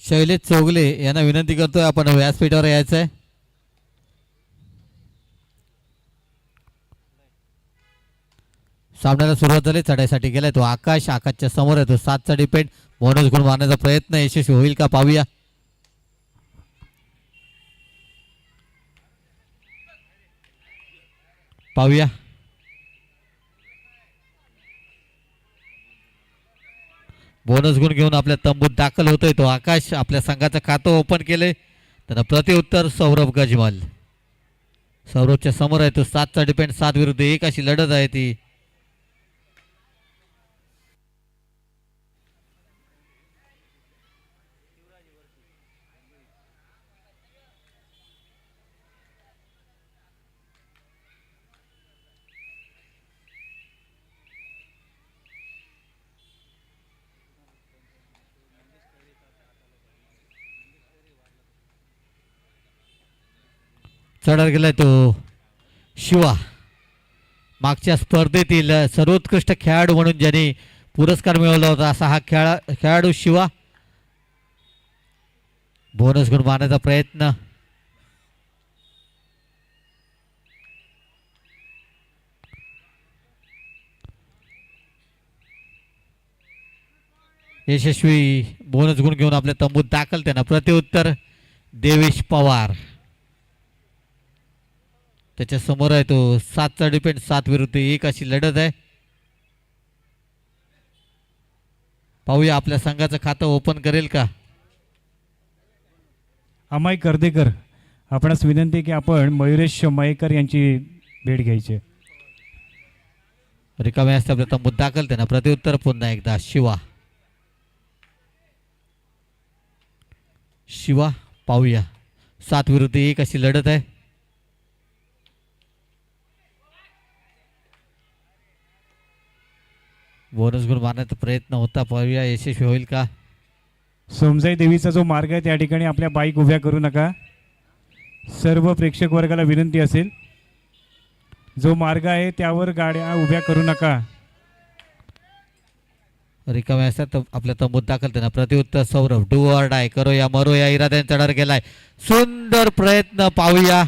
शैलेश चौगले यांना विनंती करतोय आपण व्यासपीठावर यायचं आहे. सामन्याला सुरुवात झाली. चढाईसाठी गेलाय तो आकाश. आकाशच्या समोर आहे तो 7चा डिपेंड. बोनस गुण मारण्याचा प्रयत्न यशस्वी होईल का पाहूया. पाहूया बोनस गुण घेऊन आपल्या तंबूत दाखल होतोय तो आकाश. आपल्या संघाचं खातं ओपन केलंय. त्यांना प्रतिउत्तर सौरभ गजमल. सौरभच्या समोर आहे तो 7चा डिपेंड. 7 विरुद्ध 1 अशी लढत आहे ती. चढत गेलाय तो शिवा. मागच्या स्पर्धेतील सर्वोत्कृष्ट खेळाडू म्हणून ज्यांनी पुरस्कार मिळवला होता असा हा खेळाडू शिवा. बोनस गुण मारण्याचा प्रयत्न. यशस्वी बोनस गुण घेऊन आपल्या तंबूत दाखल. त्यांना प्रतिउत्तर देवेश पवार. त्याच्या समोर आहे तो 7चा डिपेंड. 7 विरुद्ध 1 अशी लढत आहे. पाहूया आपल्या संघाचं खातं ओपन करेल का. अमाय कर्देकर आपणास विनंती आहे की आपण मयुरेश मयेकर यांची भेट घ्यायची. रिकामे असते आपल्या तंबूत दाखल. त्यांना प्रतिउत्तर पुन्हा एकदा शिवा. शिवा पाहूया. 7 विरुद्ध 1 अशी लढत आहे. बोनस गुण मारण्याचा प्रयत्न होता. पाहूया यशस्वी होईल का. सोमजाई देवीचा जो मार्ग आहे त्या ठिकाणी आपल्या बाईक उभ्या करू नका. सर्व प्रेक्षक वर्गाला विनंती असेल जो मार्ग आहे त्यावर गाड्या उभ्या करू नका. रिकामे असतात आपल्या तंबूत दाखल. त्यांना प्रतिउत्तर सौरभ. डू ऑर डाय करो या मरो या इराद्याने चढार केलाय. सुंदर प्रयत्न. पाहूया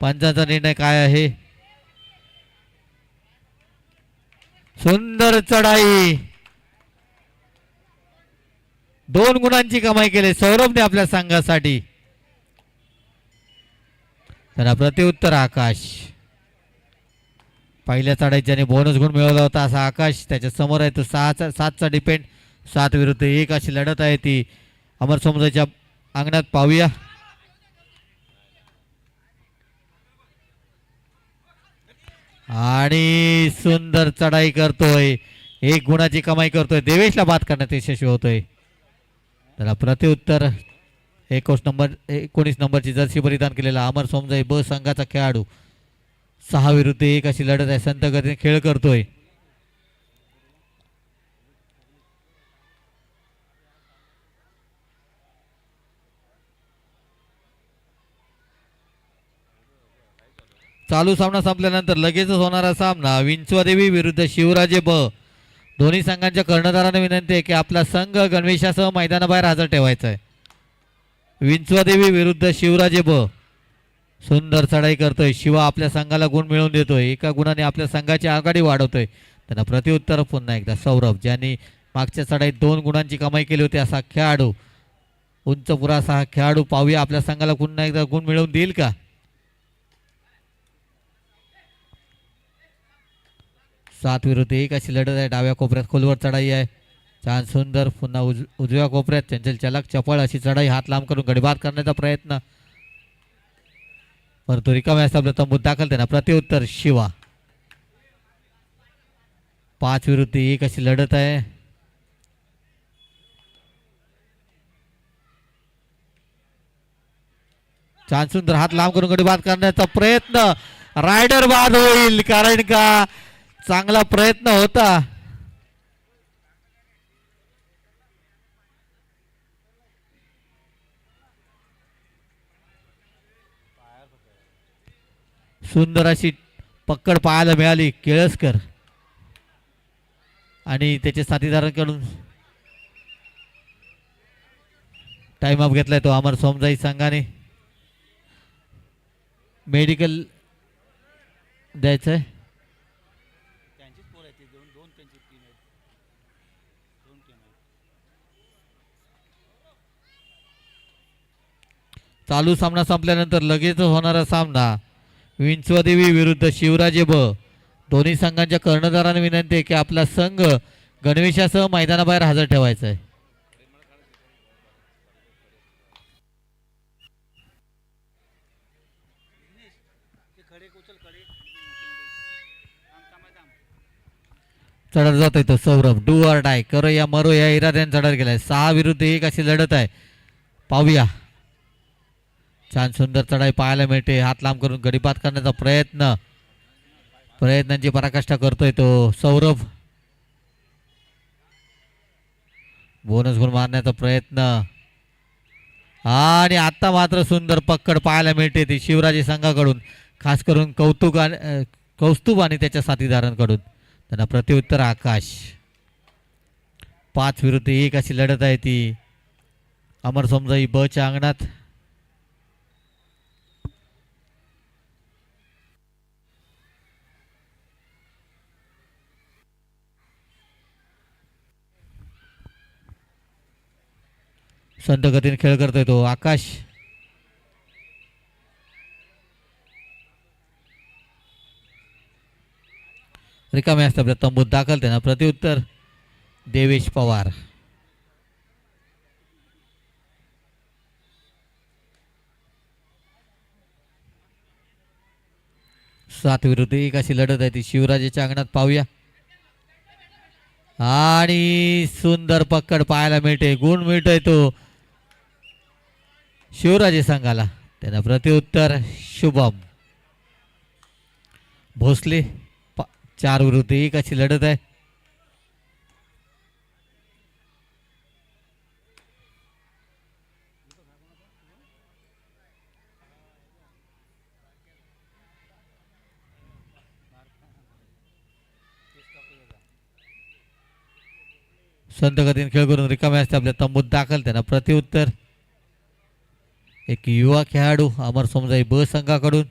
पंचांचा निर्णय काय आहे. सुंदर चढाई. 2 गुणांची कमाई केली सौरभने आपल्या संघासाठी. त्यांना प्रतिउत्तर आकाश. पहिल्या चढाईत ज्याने बोनस गुण मिळवला होता असा आकाश. त्याच्या समोर आहे तो 7चा डिपेंड. 7 विरुद्ध 1 अशी लढत आहे ती अमर समुद्राच्या अंगणात. पाहूया आणि सुंदर चढाई करतोय. 1 गुणाची कमाई करतोय. देवेशला बाद करण्यात यशस्वी होतोय. त्याला प्रतिउत्तर 19 नंबरची जर्सी परिधान केलेला अमर सोमजाई ब संघाचा खेळाडू. 6 विरुद्ध 1 अशी लढत आहे. संत गतीने खेळ करतोय. चालू सामना संपल्यानंतर लगेचच होणारा सामना विंचवादेवी विरुद्ध शिवराजे ब. दोन्ही संघांच्या कर्णधारांना विनंती आहे की आपला संघ गणवेशासह मैदानाबाहेर हजर ठेवायचा आहे. विंचवादेवी विरुद्ध शिवराजे ब. सुंदर चढाई करतोय शिवा. आपल्या संघाला गुण मिळवून देतोय. 1 गुणाने आपल्या संघाची आघाडी वाढवतोय. त्यांना प्रतिउत्तर पुन्हा एकदा सौरभ. ज्यांनी मागच्या चढाईत 2 गुणांची कमाई केली होती असा खेळाडू. उंच पुरासा हा खेळाडू. पाहूया आपल्या संघाला पुन्हा एकदा गुण मिळवून देईल का. 7 विरुद्ध 1 अशी लढत आहे. डाव्या कोपऱ्यात खोलवर चढाई आहे. छान सुंदर. पुन्हा उजव्या कोपऱ्यात चंचल चलाक चपळ अशी चढाई. हात लांब करून गडीबाद करण्याचा प्रयत्न. परंतु रिकाम्या आपल्या तंबूत दाखल. त्यांना प्रतिउत्तर शिवा. 5 विरुद्ध 1 अशी लढत आहे. छान सुंदर हात लांब करून गडीबाद करण्याचा प्रयत्न. रायडर बाद होईल कारण का चांगला प्रयत्न होता. सुंदर अशी पकड पाहायला मिळाली केळसकर आणि त्याच्या साथीदारांकडून. टाइम अप घेतलाय तो अमर सोमजाई संघाने. मेडिकल द्यायचंय. चालू सामना संपल्यानंतर लगेच होणारा सामना विंचवादेवी विरुद्ध शिवराजे ब. दोन्ही संघांच्या कर्णधारांना विनंती आहे की आपला संघ गणवेशासह मैदानाबाहेर हजर ठेवायचा आहे. चढत जातोय तो सौरभ. डू ऑर डाय करो या मरो या इराद्याने चढत गेलाय. 6 विरुद्ध 1 अशी लढत आहे. पाहूया. छान सुंदर चढाई पाहायला मिळते. हात लांब करून गडीपात करण्याचा प्रयत्नांची पराकाष्ठा करतोय तो सौरभ. बोनस गुण मारण्याचा प्रयत्न आणि आता मात्र सुंदर पक्कड पाहायला मिळते ती शिवराजे संघाकडून, खास करून कौस्तुभ आणि त्याच्या साथीदारांकडून. त्यांना प्रत्युत्तर आकाश. 5 विरुद्ध 1 अशी लढत आहे ती अमर सोमजाई ब च्या अंगणात. संत गतीने खेळ करतोय तो आकाश. रिकामे असतात आपल्या तंबूत दाखल. त्यांना प्रत्युत्तर देवेश पवार. सात विरुद्ध 1 अशी लढत आहे ती शिवराजेच्या अंगणात. पाहूया. आणि सुंदर पकड पाहायला मिळते. गुण मिळतोय तो शिवराजे संघाला. त्यांना प्रत्युत्तर शुभम भोसले. 4 विरुद्ध 1 अशी लढत आहे. संत गतीने खेळ करून रिकामे असते आपल्या तंबूत दाखल. त्यांना प्रत्युत्तर एक युवा खेळाडू अमर सोमजाई ब संघाकडून.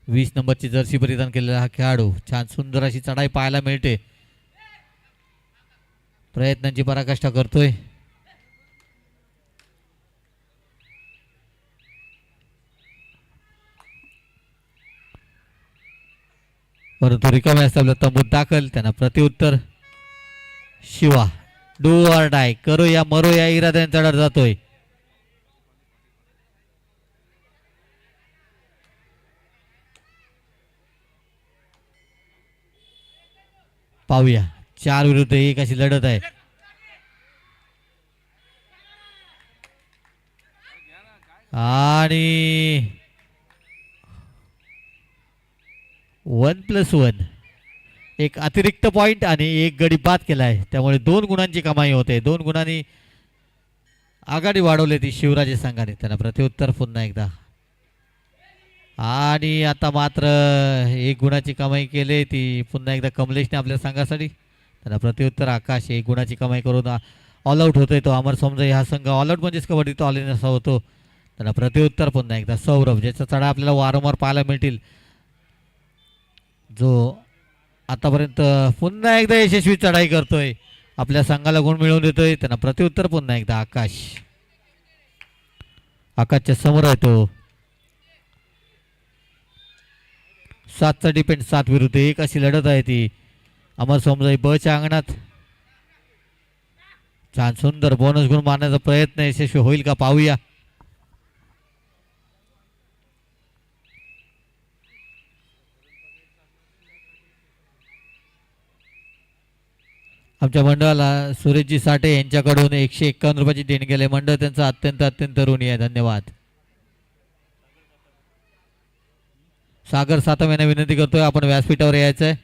वीस नंबरची जर्सी परिधान केलेला हा खेळाडू. छान सुंदर अशी चढाई पाहायला मिळते. प्रयत्नांची पराकाष्ठा करतोय. परंतु रिकामे असतात आपल्या तंबूत दाखल. त्यांना प्रत्युत्तर शिवा. डू ऑर डाय करो या मरो या इराद्याने चढत जातोय. पाहूया. 4 विरुद्ध 1 अशी लढत आहे. आणि 1+1 एक अतिरिक्त पॉइंट आणि एक गडी बाद केलाय. त्यामुळे 2 गुणांची कमाई होते. 2 गुणांनी आघाडी वाढवली ती शिवराजे संघाने. त्यांना प्रत्युत्तर पुन्हा एकदा. आणि आता मात्र 1 गुणाची कमाई केली ती पुन्हा एकदा कमलेशने आपल्या संघासाठी. त्यांना प्रत्युत्तर आकाश. 1 गुणाची कमाई करून ऑल आउट होतोय तो अमर सोमजाई हा संघ. ऑल आउट म्हणजेच कबड्डी तो ऑल इन असा होतो. त्यांना प्रत्युत्तर पुन्हा एकदा सौरभ. ज्याचा चढा आपल्याला वारंवार पाहायला मिळतील, जो आतापर्यंत पुन्हा एकदा यशस्वी चढाई करतोय, आपल्या संघाला गुण मिळवून देतोय. त्यांना प्रत्युत्तर पुन्हा एकदा आकाश. आकाशच्या समोर आहे तो. 7चा डिपेंड. 7 विरुद्ध 1 अशी लढत आहे ती अमर सोमजाई ब च्या अंगणात. छान सुंदर बोनस गुण मारण्याचा प्रयत्न यशस्वी होईल का पाहूया. आमच्या मंडळाला सुरेशजी साठे यांच्याकडून 151 रुपयाची देणगी केली. मंडळ त्यांचा अत्यंत ऋणी आहे. धन्यवाद. सागर सातम यांना विनंती करतोय आपण व्यासपीठावर यायचंय.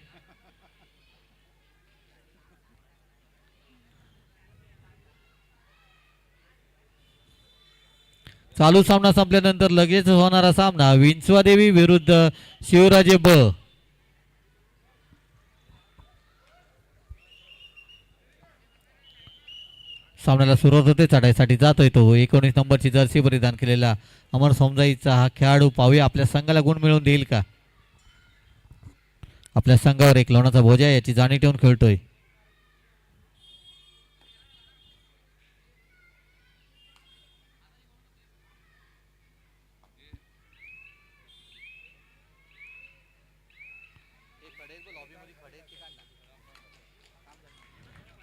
चालू सामना संपल्यानंतर लगेच होणारा सामना विंचवादेवी विरुद्ध शिवराजे ब. सामन्याला सुरुवात होते. चढाईसाठी जातोय तो 19 नंबरची जर्सी परिधान केलेला अमर समजाईचा हा खेळाडू. पाहूया आपल्या संघाला गुण मिळवून देईल का. आपल्या संघावर एक लोणाचा बोजा आहे याची जाणीव ठेवून खेळतोय.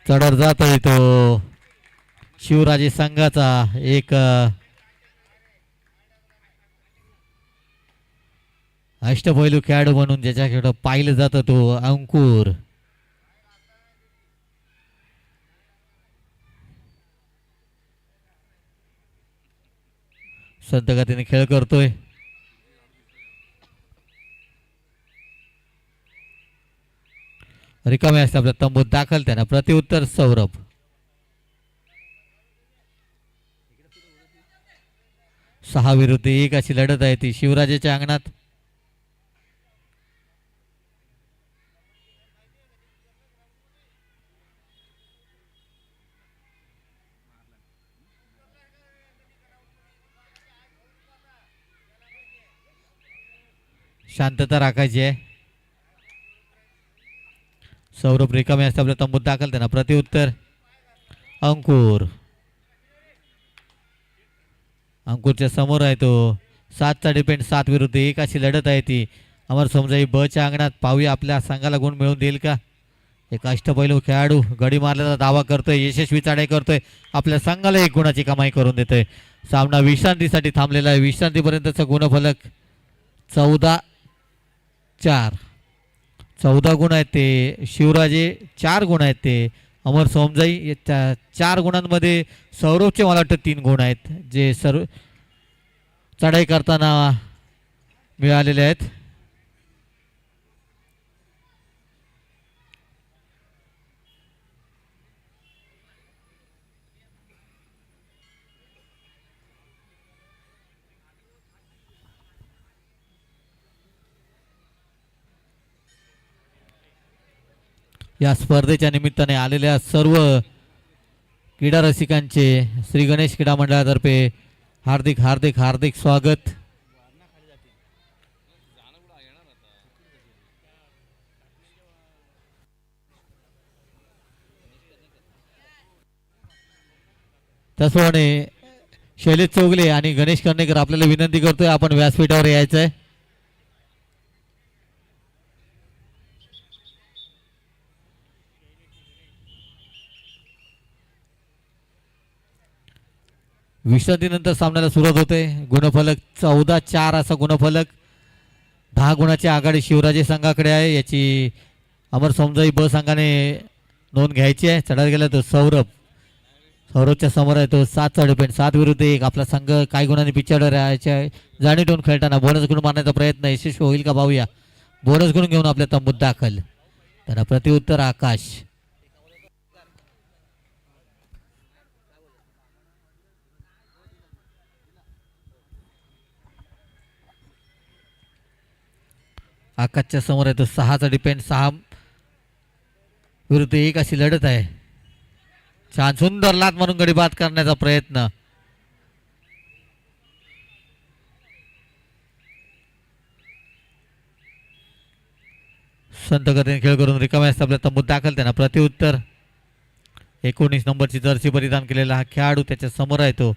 चढर जातोय तो शिवराजे संघाचा एक अष्टपैलू खेळाडू म्हणून ज्याच्याकडे पाहिलं जातं तो अंकुर. संत गतीने खेळ करतोय. रिकामे असते आपल्या तंबूत दाखल. त्यांना प्रतिउत्तर सौरभ. सहा विरुद्ध एक अशी लढत आहे ती शिवराजेच्या अंगणात. शांतता राखायची आहे. सौरभ रिकामे असते आपल्या तंबूत दाखल. त्यांना प्रतिउत्तर अंकुर. अंकुरच्या समोर आहे तो 7चा डिपेंड. 7 विरुद्ध 1 अशी लढत आहे ती अमर समजाई बच्या अंगणात. पाहूया आपल्या संघाला गुण मिळवून देईल का. एक अष्टपैलू खेळाडू गडी मारल्याचा दावा करतोय. यशस्वी चढाई करतोय. आपल्या संघाला 1 गुणाची कमाई करून देतोय. सामना विश्रांतीसाठी थांबलेला आहे. विश्रांतीपर्यंतचा गुणफलक 14 गुण आहेत ते शिवराजे. 4 गुण आहेत ते अमर सोमजाई. 4 गुणांमध्ये सौरभचे मला वाटतं 3 गुण आहेत जे सर्व चढाई करताना मिळालेले आहेत. या स्पर्धेच्या निमित्ताने आलेल्या सर्व क्रीडा रसिकांचे श्री गणेश क्रीडा मंडळातर्फे हार्दिक हार्दिक हार्दिक स्वागत. त्याचप्रमाणे शैलेश चौगले आणि गणेश कर्णेकर आपल्याला विनंती करतोय आपण व्यासपीठावर यायचं आहे. विश्रांतीनंतर सामन्याला सुरुवात होते. गुणफलक 14-4 असा गुणफलक. 10 गुणाची आघाडी शिवराजे संघाकडे आहे. याची अमर समजाई ब संघाने नोंद घ्यायची आहे. चढायला गेला तो सौरभच्या समोर आहे तो 7चा डिपेंड. 7 विरुद्ध 1. आपला संघ काही गुणांनी पिछाडीवर यायच्या जाणीव ठेवून खेळताना बोनस गुण मारण्याचा प्रयत्न यशस्वी होईल का पाहूया. बोनस गुण घेऊन आपल्या तंबूत दाखल. त्यांना प्रतिउत्तर आकाश. आकाशच्या समोर आहे तो 6चा डिपेंड. 6 विरुद्ध 1 अशी लढत आहे. छान सुंदर लात म्हणून गडी बाद करण्याचा प्रयत्न. संत गतीने खेळ करून रिकामे असते आपल्या तंबूत दाखल. त्यांना प्रतिउत्तर 19 नंबरची जर्सी परिधान केलेला हा खेळाडू. त्याच्या समोर आहे तो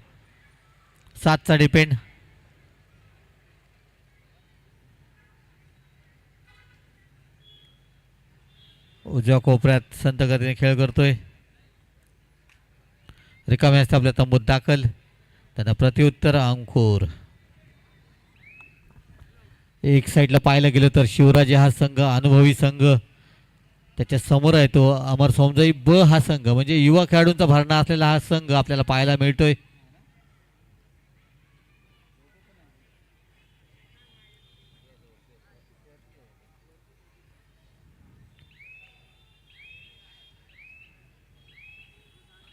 7चा डिपेंड. उजव्या कोपऱ्यात संत गतीने खेळ करतोय. रिकामे असते आपल्या तंबूत दाखल. त्यांना प्रतिउत्तर अंकुर. एक साईडला पाहायला गेलं तर शिवराजे हा संघ अनुभवी संघ. त्याच्या समोर आहे तो अमर सोमजाई ब हा संघ म्हणजे युवा खेळाडूंचा भरणा असलेला हा संघ आपल्याला पाहायला मिळतोय.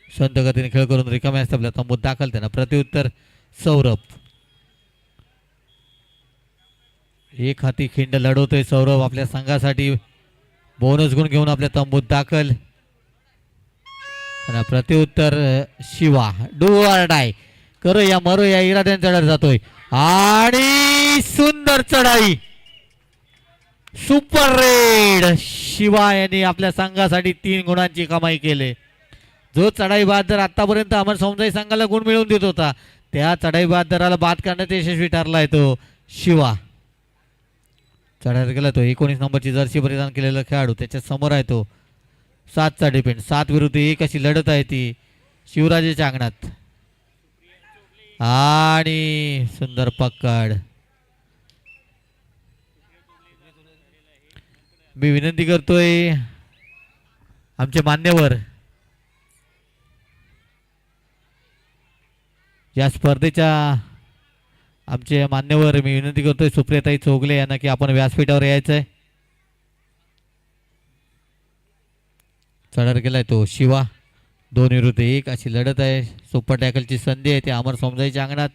संत गतीने खेळ करून रिकामे असते आपल्या तंबूत दाखल. त्यांना प्रतिउत्तर सौरभ. एक हाती खिंड लढवतोय सौरभ आपल्या संघासाठी. बोनस गुण घेऊन आपल्या तंबूत दाखल. आणि प्रत्युत्तर शिवा डू ऑर डाय करो या मरो या इराद्याने चढत जातोय आणि सुंदर चढाई सुपर रेड शिवा यांनी आपल्या संघासाठी 3 गुणांची कमाई केली. जो चढाई बहादर आतापर्यंत अमर समजाई संघाला गुण मिळवून देत होता त्या चढाई बहादराला बाद करण्यात यशस्वी ठरलाय तो शिवा. चढाईत गेला तो 19 नंबरची जर्सी परिधान केलेला खेळाडू त्याच्या समोर आहे तो 7चा डिपेंड 7 विरुद्ध 1 अशी लढत आहे ती शिवराजेच्या अंगणात आणि सुंदर पकड. मी विनंती करतोय आमचे मान्यवर या स्पर्धेच्या आमचे मान्यवर मी विनंती करतोय सुप्रियाताई चोगले यांना की आपण व्यासपीठावर यायचंय. चढार केलाय तो शिवा 2 विरुद्ध 1 अशी लढत आहे. सुपर टॅकलची संधी आहे ती अमर समजाईच्या अंगणात.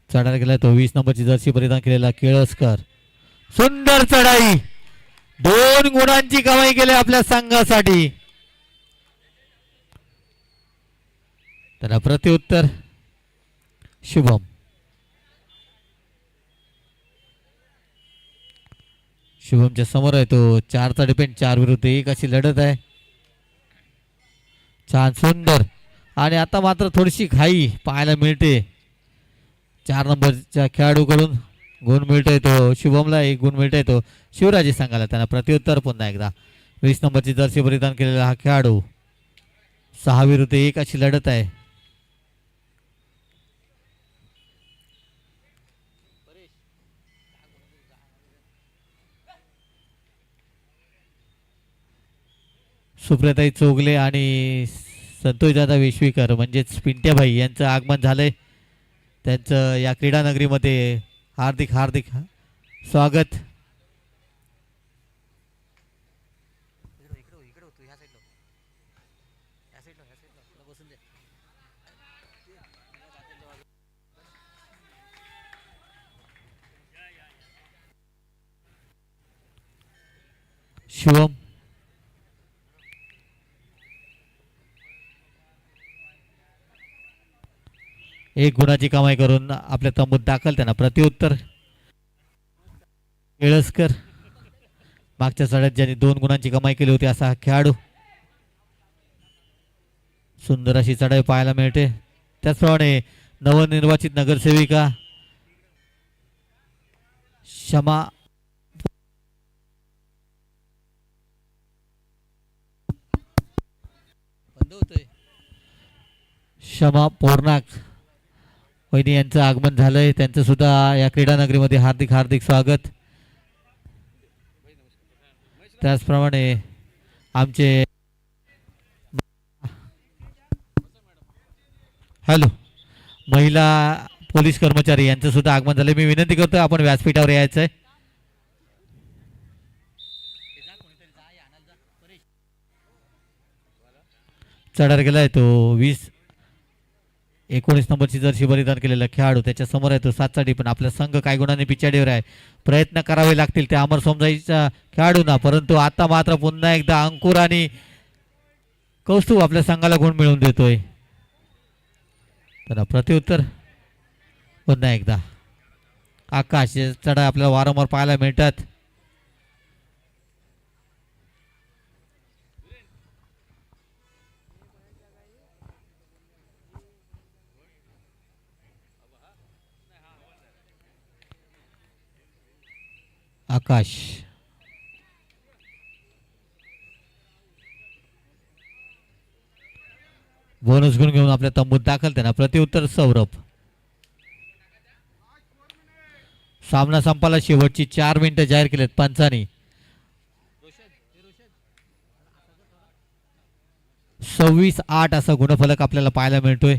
चढायला गेलाय तो 20 नंबरची जर्सी परिधान केलेला केळसकर. सुंदर चढाई 2 गुणांची कमाई केली आपल्या संघासाठी. त्याला प्रत्युत्तर शुभम. शुभमच्या समोर आहे तो 4चा डिपेंड 4 विरुद्ध 1 अशी लढत आहे. छान सुंदर आणि आता मात्र थोडीशी घाई पाहायला मिळते 4 नंबरच्या खेळाडूकडून गुण मिळतोय तो शुभमला 1 गुण मिळतोय तो शिवराजे संघाला. त्यांना प्रत्युत्तर पुन्हा एकदा 20 नंबरची जर्सी परिधान केलेला हा खेळाडू 6 विरुद्ध 1 अशी लढत आहे. सुप्रियाताई चोगले आणि संतोषदादा वेशवीकर म्हणजेच पिंट्याभाई यांचं आगमन झालंय. त्यांचं या क्रीडा नगरीमध्ये हार्दिक हार्दिक स्वागत. शिवम 1 गुणाची कमाई करून आपल्या तंबूत दाखल. त्यांना प्रत्युत्तर केळसकर. मागच्या चढ्यात ज्यांनी 2 गुणांची कमाई केली होती असा हा खेळाडू. सुंदर अशी चढाई पाहायला मिळते. त्याचप्रमाणे नवनिर्वाचित नगरसेविका क्षमा बंद होतोय क्षमा पोर्नाक वहिनी यांचं आगमन झालंय. त्यांचं सुद्धा या क्रीडा नगरीमध्ये हार्दिक हार्दिक स्वागत. त्याचप्रमाणे आमचे हॅलो महिला पोलीस कर्मचारी यांचं सुद्धा आगमन झालंय. मी विनंती करतोय आपण व्यासपीठावर यायचंय. चढार गेलाय तो 19 नंबरची जर्सी परिधान केलेला खेळाडू त्याच्या समोर आहे तो 7चा डिपेंड. आपला संघ काही गुणांनी पिछाडीवर आहे. प्रयत्न करावे लागतील त्या अमर समजाईच्या खेळाडूंना परंतु आता मात्र पुन्हा एकदा अंकुर आणि कौस्तुभ आपल्या संघाला गुण मिळवून देतोय. त्यांना प्रत्युत्तर पुन्हा एकदा आकाश चढाई आपल्याला वारंवार पाहायला मिळतात. आकाश बोनस गुण घेऊन आपल्या तंबूत दाखल. त्यांना प्रत्युत्तर सौरभ. सामना संपाला शेवटची 4 मिनिटं जाहीर केलेत पंचांनी. 26-8 असा गुणफलक आपल्याला पाहायला मिळतोय.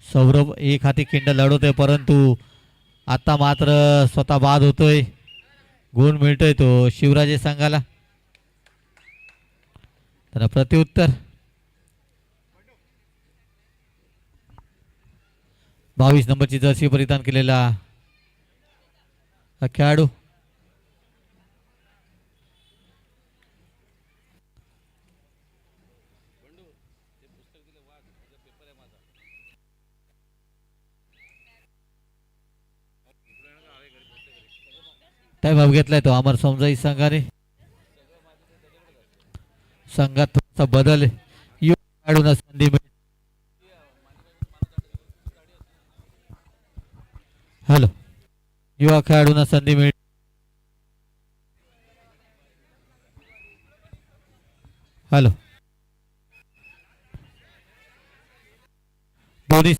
सौरभ एक हाती खिंड लढवतोय परंतु आता मात्र स्वतः बाद होतोय. गुण मिळतोय तो शिवराजे संघाला. त्याला प्रत्युत्तर 22 नंबरची जर्सी परिधान केलेला हा खेळाडू टाइम अप घेतलाय तो अमर समजाई संघाने. संघात थोडासा बदल खेळाडूंना संधी मिळेल. हॅलो युवा खेळाडूंना संधी मिळेल. हॅलो दोन्ही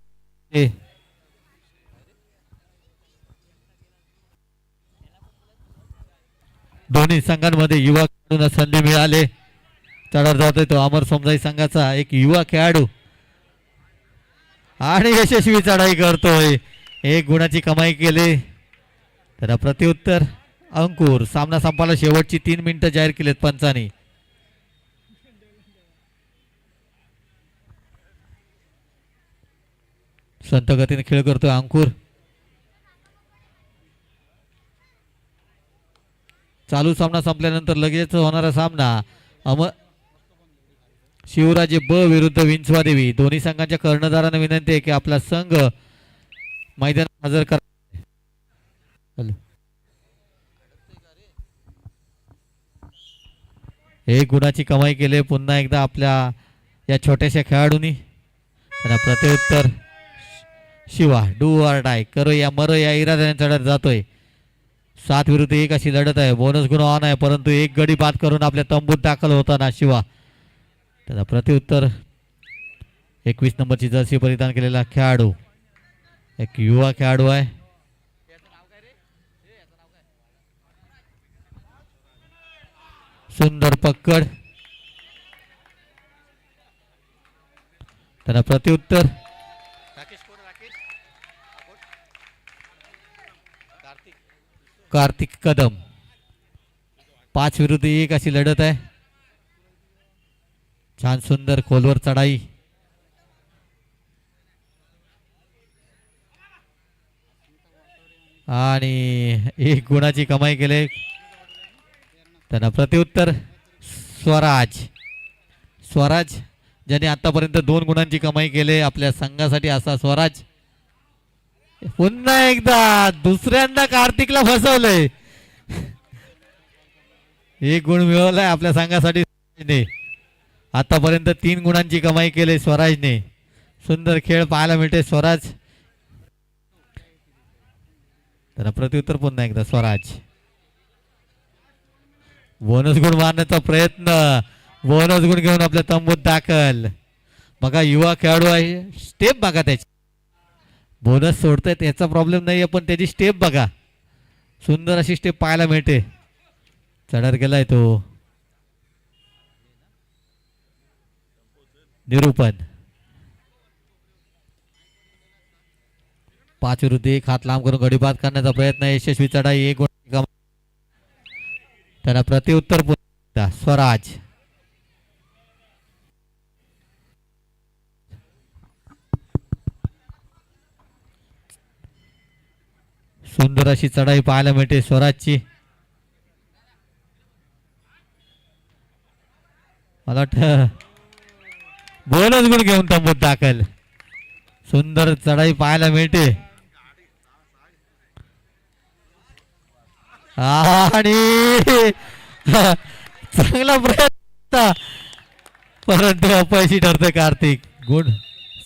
दोन्ही संघांमध्ये युवा खेळाडूंना संधी मिळाले. चढावर जातोय तो अमर समजाई संघाचा एक युवा खेळाडू आणि यशस्वी चढाई करतोय. 1 गुणाची कमाई केली. त्याला प्रत्युत्तर अंकुर. सामना संपायला शेवटची 3 मिनिटं जाहीर केलेत पंचांनी. संत गतीने खेळ करतोय अंकुर. चालू सामना संपल्यानंतर लगेच होणारा सामना शिवराजे ब विरुद्ध विंचवा देवी. दोन्ही संघांच्या कर्णधारांना विनंती आहे की आपला संघ मैदानात हजर करा. हॅलो 1 गुणाची कमाई केली पुन्हा एकदा आपल्या या छोट्याशा खेळाडूंनी. त्यांना प्रत्युत्तर शिवा डू ऑर डाय करो या मरो या इराद्याने चढत जातोय. 7 विरुद्ध 1 अशी लढत आहे. बोनस गुण ऑन आहे परंतु एक गडी बाद करून आपल्या तंबूत दाखल होताना शिवा. त्याचा प्रत्युत्तर 21 नंबरची जर्सी परिधान केलेला खेळाडू एक युवा खेळाडू आहे. सुंदर पकड. त्याला प्रत्युत्तर कार्तिक कदम. 5 विरुद्ध 1 अशी लढत आहे. छान सुंदर खोलवर चढाई. आणि 1 गुणाची कमाई केली. त्यांना प्रत्युत्तर स्वराज. स्वराज ज्याने आतापर्यंत 2 गुणांची कमाई केली आपल्या संघासाठी असा स्वराज पुन्हा एकदा दुसऱ्यांदा कार्तिकला फसवलंय. 1 गुण मिळवलाय आपल्या संघासाठी. आतापर्यंत 3 गुणांची कमाई केली स्वराजने. सुंदर खेळ पाहायला मिळते स्वराज. त्याला प्रत्युत्तर पुन्हा एकदा स्वराज. बोनस गुण मारण्याचा प्रयत्न. बोनस गुण घेऊन आपल्या तंबूत दाखल. बघा युवा खेळाडू आहे. स्टेप बघा त्याची. बोनस सोडतायत याचा प्रॉब्लेम नाही पण त्याची स्टेप बघा. सुंदर अशी स्टेप पाहायला मिळते. चढत गेलाय तो निरूपण. 5 विरुद्ध 1 हात लांब करून गडीबाद करण्याचा प्रयत्न. यशस्वी चढाई. 1 गुण. त्याला प्रत्युत्तर पुन्हा स्वराज. सुंदर अशी चढाई पाहायला मिळते स्वराजची. मला वाटतं बोनस गुण घेऊन तंबूत दाखल. सुंदर चढाई पाहायला मिळते. आणि चांगला प्रयत्न परंतु अपयशी ठरते कार्तिक. गुण.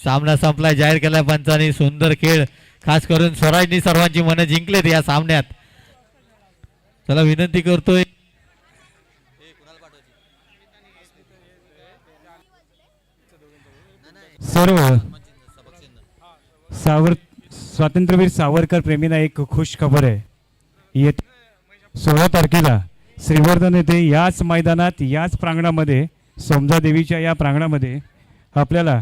सामना संपला जाहीर केला पंचांनी. सुंदर खेळ खास करून स्वराजनी सर्वांची मनं जिंकलेत या सामन्यात. चला विनंती करतोय सर्व स्वातंत्र्यवीर सावरकर प्रेमींना एक खुश खबर आहे. येत्या 16 तारखेला श्रीवर्धन येथे याच मैदानात याच प्रांगणामध्ये समजा देवीच्या या प्रांगणामध्ये आपल्याला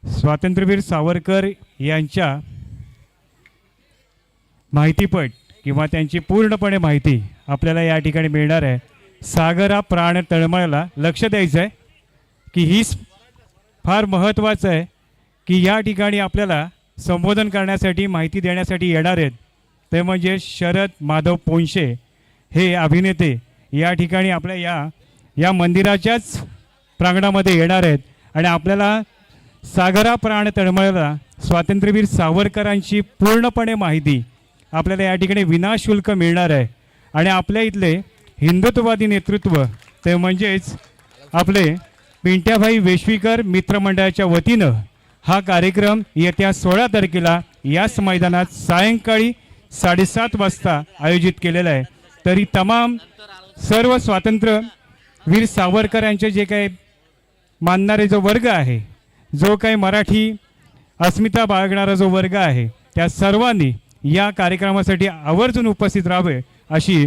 स्वातंत्र्यवीर सावरकर यांच्या माहितीपट किंवा त्यांची पूर्णपणे माहिती आपल्याला या ठिकाणी मिळणार आहे. सागर हा प्राण तळमळला लक्ष द्यायचं आहे. की फार महत्त्वाचं आहे की या ठिकाणी आपल्याला संबोधन करण्यासाठी माहिती देण्यासाठी येणार आहेत ते म्हणजे शरद माधव पोंशे हे अभिनेते या ठिकाणी आपल्या या मंदिराच्याच प्रांगणामध्ये येणार आहेत आणि आपल्याला सागरा प्राण तळमळला स्वातंत्र्यवीर सावरकरांची पूर्णपणे माहिती आपल्याला या ठिकाणी विनाशुल्क मिळणार आहे आणि आपल्या इथले हिंदुत्ववादी नेतृत्व ते म्हणजेच आपले पिंट्याभाई वेश्वीकर मित्रमंडळाच्या वतीनं हा कार्यक्रम येत्या 16 तारखेला याच मैदानात सायंकाळी 7:30 वाजता आयोजित केलेला आहे. तरी तमाम सर्व स्वातंत्र्यवीर सावरकर यांचे जे काही मानणारे जो वर्ग आहे, जो काही मराठी अस्मिता बाळगणारा जो वर्ग आहे, त्या सर्वांनी या कार्यक्रमासाठी आवर्जून उपस्थित राहावे अशी